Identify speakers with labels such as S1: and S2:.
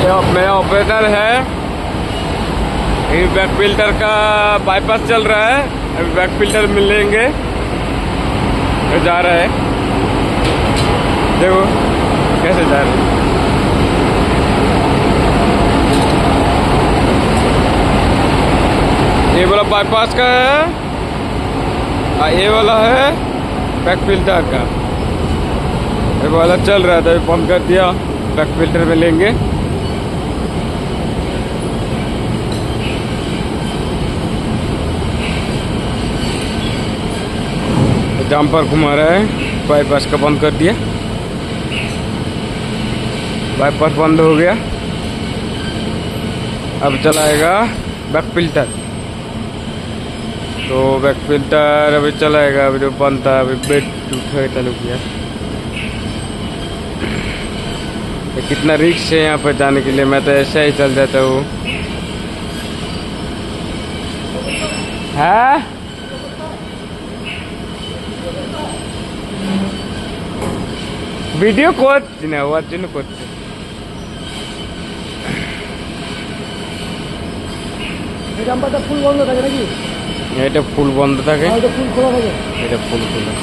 S1: मेरा ऑपरेटर है। ये बैक फिल्टर का बाईपास चल रहा है। अभी बैक फिल्टर मिलेंगे तो जा रहा है। देखो कैसे जा रहे हैं। ये वाला बाईपास का है, ये वाला है बैक फिल्टर का। ये वाला चल रहा था, बंद कर दिया। बैक फिल्टर में लेंगे। जम्पर घुमा रहा है, बाईपास का बंद कर दिया। बाईपास बंद हो गया। अब चलाएगा बैक फिल्टर। तो बैक फिल्टर अभी चलाएगा। अभी जो बंद था, अभी बेड उठा चालू किया। तो कितना रिस्क है यहाँ पर जाने के लिए। मैं तो ऐसा ही चल जाता हूँ। हाँ ভিডিও করছি না, ওর জন্য করছি।
S2: এই জাম্পারটা ফুল বন্ধ থাকে নাকি?
S1: এটা ফুল বন্ধ থাকে,
S2: এটা ফুল খোলা থাকে।
S1: এটা ফুল খোলা।